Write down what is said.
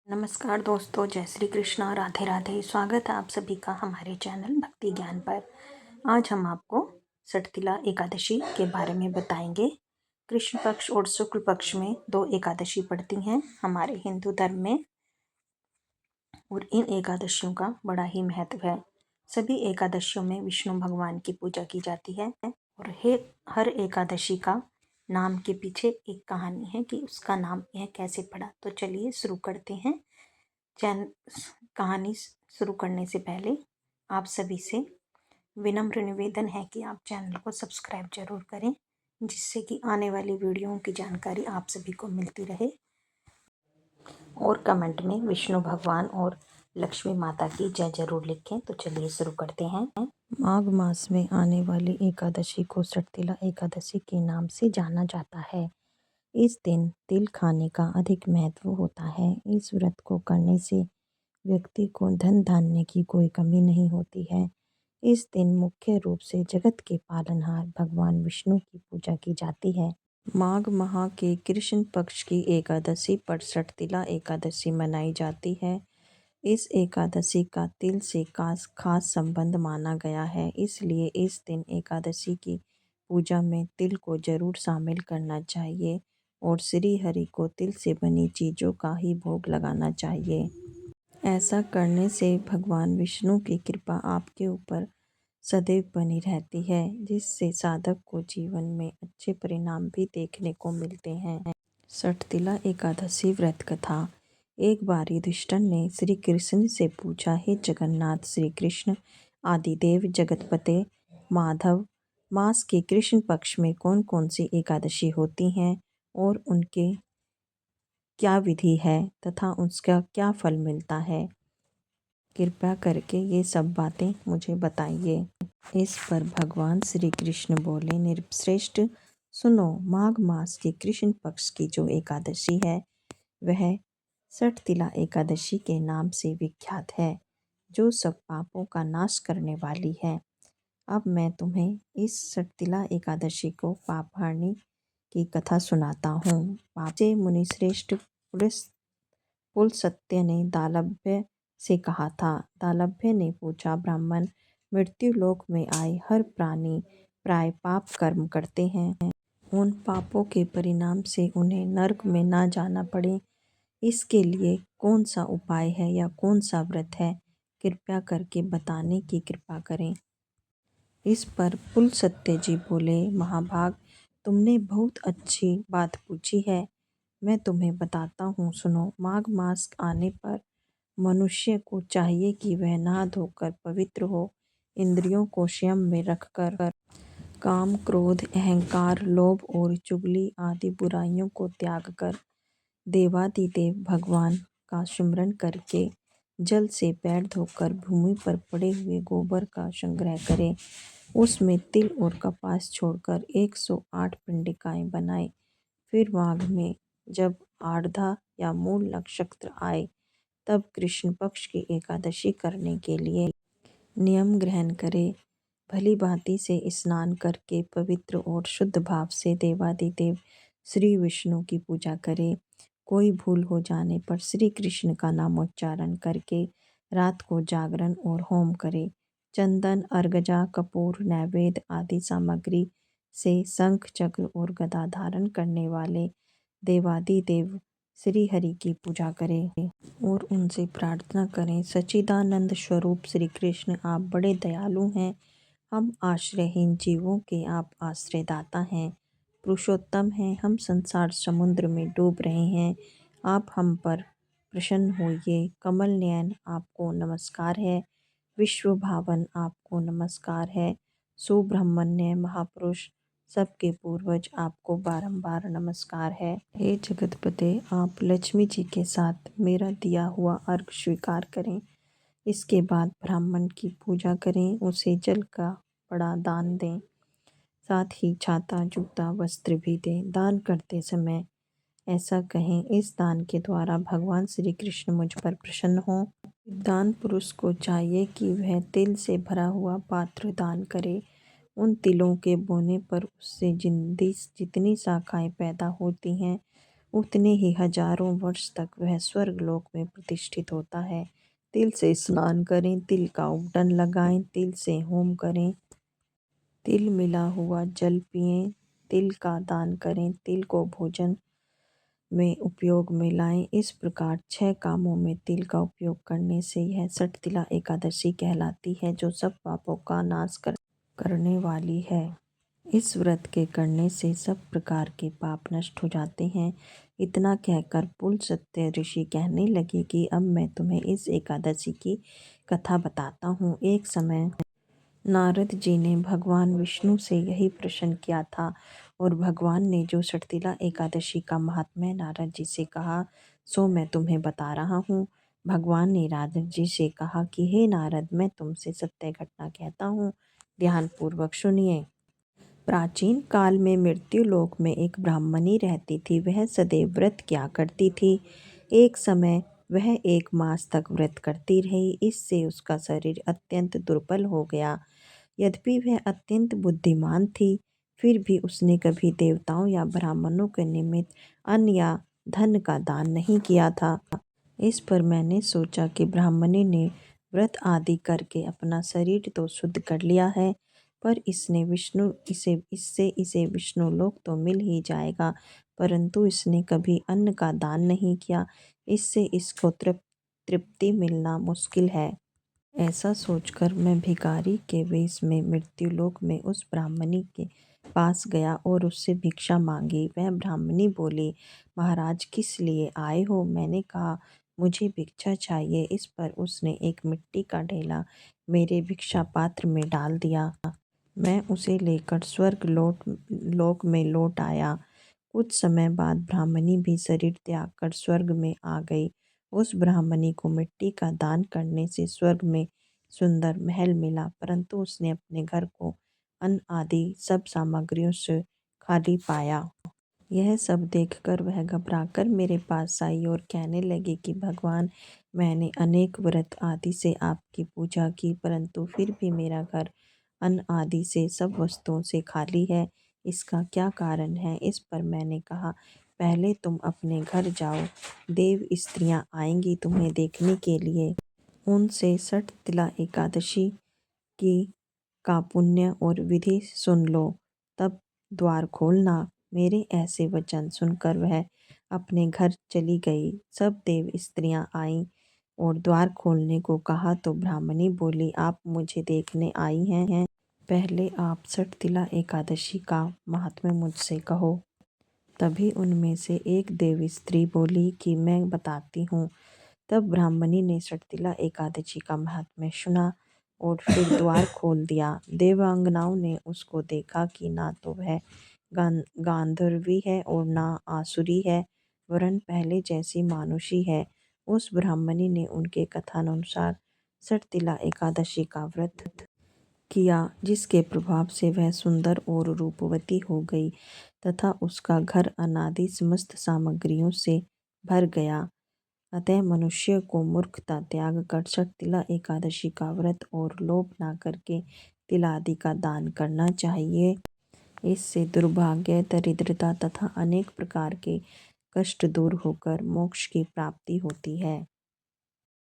नमस्कार दोस्तों, जय श्री कृष्णा, राधे राधे। स्वागत है आप सभी का हमारे चैनल भक्ति ज्ञान पर। आज हम आपको सठतिला एकादशी के बारे में बताएंगे। कृष्ण पक्ष और शुक्ल पक्ष में दो एकादशी पड़ती हैं हमारे हिंदू धर्म में, और इन एकादशियों का बड़ा ही महत्व है। सभी एकादशियों में विष्णु भगवान की पूजा की जाती है, और हर एकादशी का नाम के पीछे एक कहानी है कि उसका नाम यह कैसे पड़ा। तो चलिए शुरू करते हैं। कहानी शुरू करने से पहले आप सभी से विनम्र निवेदन है कि आप चैनल को सब्सक्राइब जरूर करें, जिससे कि आने वाली वीडियोओं की जानकारी आप सभी को मिलती रहे। और कमेंट में विष्णु भगवान और लक्ष्मी माता की जय जरूर लिखें। तो चलिए शुरू करते हैं। माघ मास में आने वाली एकादशी को सठतिला एकादशी के नाम से जाना जाता है। इस दिन तिल खाने का अधिक महत्व होता है। इस व्रत को करने से व्यक्ति को धन धान्य की कोई कमी नहीं होती है। इस दिन मुख्य रूप से जगत के पालनहार भगवान विष्णु की पूजा की जाती है। माघ माह के कृष्ण पक्ष की एकादशी पर सठतिला एकादशी मनाई जाती है। इस एकादशी का तिल से खास संबंध माना गया है, इसलिए इस दिन एकादशी की पूजा में तिल को जरूर शामिल करना चाहिए और श्री हरि को तिल से बनी चीज़ों का ही भोग लगाना चाहिए। ऐसा करने से भगवान विष्णु की कृपा आपके ऊपर सदैव बनी रहती है, जिससे साधक को जीवन में अच्छे परिणाम भी देखने को मिलते हैं। सठतिला एकादशी व्रत कथा। एक बार युधिष्ठिर ने श्री कृष्ण से पूछा, हे जगन्नाथ, श्री कृष्ण आदिदेव जगतपते माधव, मास के कृष्ण पक्ष में कौन कौन सी एकादशी होती हैं और उनके क्या विधि है तथा उसका क्या फल मिलता है? कृपया करके ये सब बातें मुझे बताइए। इस पर भगवान श्री कृष्ण बोले, निर्श्रेष्ठ सुनो, माघ मास के कृष्ण पक्ष की जो एकादशी है वह सठतिला एकादशी के नाम से विख्यात है, जो सब पापों का नाश करने वाली है। अब मैं तुम्हें इस सठतिला एकादशी को पापहारनी की कथा सुनाता हूँ। पाप से मुनिश्रेष्ठ पुलस्त्य ने दालभ्य से कहा था। दालभ्य ने पूछा, ब्राह्मण मृत्यु लोक में आए हर प्राणी प्राय पाप कर्म करते हैं। उन पापों के परिणाम से उन्हें नरक में ना जाना पड़े, इसके लिए कौन सा उपाय है या कौन सा व्रत है? कृपया करके बताने की कृपा करें। इस पर पुलस्त्य जी बोले, महाभाग, तुमने बहुत अच्छी बात पूछी है, मैं तुम्हें बताता हूँ, सुनो। माघ मास आने पर मनुष्य को चाहिए कि वह नहा धोकर पवित्र हो, इंद्रियों को संयम में रखकर काम, क्रोध, अहंकार, लोभ और चुगली आदि बुराइयों को त्याग कर देवादिदेव भगवान का स्मरण करके जल से पैर धोकर भूमि पर पड़े हुए गोबर का संग्रह करें। उसमें तिल और कपास छोड़कर 108 पिंडिकाएं बनाए। फिर माघ में जब आर्द्रा या मूल नक्षत्र आए तब कृष्ण पक्ष की एकादशी करने के लिए नियम ग्रहण करे। भली भांति से स्नान करके पवित्र और शुद्ध भाव से देवादिदेव श्री विष्णु की पूजा करे। कोई भूल हो जाने पर श्री कृष्ण का नामोच्चारण करके रात को जागरण और होम करे। चंदन, अर्गजा, कपूर, नैवेद्य आदि सामग्री से शंख, चक्र और गदा धारण करने वाले देवादिदेव श्री हरि की पूजा करें और उनसे प्रार्थना करें, सच्चिदानंद स्वरूप श्री कृष्ण, आप बड़े दयालु हैं, हम आश्रयहीन जीवों के आप आश्रयदाता हैं, पुरुषोत्तम हैं, हम संसार समुद्र में डूब रहे हैं, आप हम पर प्रसन्न होइए। कमल नयन, आपको नमस्कार है। विश्व भावन, आपको नमस्कार है। सुब्रह्मण्य महापुरुष, सबके पूर्वज, आपको बारंबार नमस्कार है। हे जगतपते, आप लक्ष्मी जी के साथ मेरा दिया हुआ अर्घ स्वीकार करें। इसके बाद ब्राह्मण की पूजा करें, उसे जल का बड़ा दान दें, साथ ही छाता, जूता, वस्त्र भी दें। दान करते समय ऐसा कहें, इस दान के द्वारा भगवान श्री कृष्ण मुझ पर प्रसन्न हों। दान पुरुष को चाहिए कि वह तिल से भरा हुआ पात्र दान करे। उन तिलों के बोने पर उससे जितनी शाखाएं पैदा होती हैं उतने ही हजारों वर्ष तक वह स्वर्गलोक में प्रतिष्ठित होता है। तिल से स्नान करें, तिल का उबटन लगाएं, तिल से होम करें, तिल मिला हुआ जल पिएं, तिल का दान करें, तिल को भोजन में उपयोग में लाएं। इस प्रकार 6 कामों में तिल का उपयोग करने से यह सठतिला एकादशी कहलाती है, जो सब पापों का नाश करने वाली है। इस व्रत के करने से सब प्रकार के पाप नष्ट हो जाते हैं। इतना कहकर पुलस्त्य ऋषि कहने लगे कि अब मैं तुम्हें इस एकादशी की कथा बताता हूँ। एक समय नारद जी ने भगवान विष्णु से यही प्रश्न किया था और भगवान ने जो सठतिला एकादशी का महात्म्य नारद जी से कहा, सो मैं तुम्हें बता रहा हूँ। भगवान ने नारद जी से कहा कि हे नारद, मैं तुमसे सत्य घटना कहता हूँ, ध्यानपूर्वक सुनिए। प्राचीन काल में मृत्यु लोक में एक ब्राह्मणी रहती थी। वह सदैव व्रत किया करती थी। एक समय वह 1 मास तक व्रत करती रही। इससे उसका शरीर अत्यंत दुर्बल हो गया। यद्यपि वह अत्यंत बुद्धिमान थी, फिर भी उसने कभी देवताओं या ब्राह्मणों के निमित्त अन्न या धन का दान नहीं किया था। इस पर मैंने सोचा कि ब्राह्मणी ने व्रत आदि करके अपना शरीर तो शुद्ध कर लिया है, पर इसे विष्णु लोक तो मिल ही जाएगा, परंतु इसने कभी अन्न का दान नहीं किया। इससे इसको तृप्ति मिलना मुश्किल है। ऐसा सोचकर मैं भिखारी के वेश में मृत्युलोक में उस ब्राह्मणी के पास गया और उससे भिक्षा मांगी। वह ब्राह्मणी बोली, महाराज, किस लिए आए हो? मैंने कहा, मुझे भिक्षा चाहिए। इस पर उसने एक मिट्टी का ढेला मेरे भिक्षा पात्र में डाल दिया। मैं उसे लेकर लोक में लौट आया। कुछ समय बाद ब्राह्मणी भी शरीर त्याग कर स्वर्ग में आ गई। उस ब्राह्मणी को मिट्टी का दान करने से स्वर्ग में सुंदर महल मिला, परंतु उसने अपने घर को अन्न आदि सब सामग्रियों से खाली पाया। यह सब देखकर वह घबराकर मेरे पास आई और कहने लगी कि भगवान, मैंने अनेक व्रत आदि से आपकी पूजा की, परंतु फिर भी मेरा घर अन्न आदि से सब वस्तुओं से खाली है। इसका क्या कारण है? इस पर मैंने कहा, पहले तुम अपने घर जाओ, देव स्त्रियां आएंगी तुम्हें देखने के लिए। उनसे सठतिला एकादशी की का पुण्य और विधि सुन लो, तब द्वार खोलना। मेरे ऐसे वचन सुनकर वह अपने घर चली गई। सब देव स्त्रियां आईं और द्वार खोलने को कहा तो ब्राह्मणी बोली, आप मुझे देखने आई हैं, पहले आप सठतिला एकादशी का महात्म्य मुझसे कहो। तभी उनमें से एक देव स्त्री बोली कि मैं बताती हूँ। तब ब्राह्मणी ने सठतिला एकादशी का महात्म्य सुना और फिर द्वार खोल दिया। देवांगनाओं ने उसको देखा कि ना तो वह गांधर्वी है और ना आसुरी है, वरन पहले जैसी मानुषी है। उस ब्राह्मणी ने उनके कथनानुसार सठतिला एकादशी का व्रत किया, जिसके प्रभाव से वह सुंदर और रूपवती हो गई तथा उसका घर अनादि समस्त सामग्रियों से भर गया। अतः मनुष्य को मूर्खता त्याग कर सठतिला एकादशी का व्रत और लोभ ना करके तिलादि का दान करना चाहिए। इससे दुर्भाग्य, दरिद्रता तथा अनेक प्रकार के कष्ट दूर होकर मोक्ष की प्राप्ति होती है।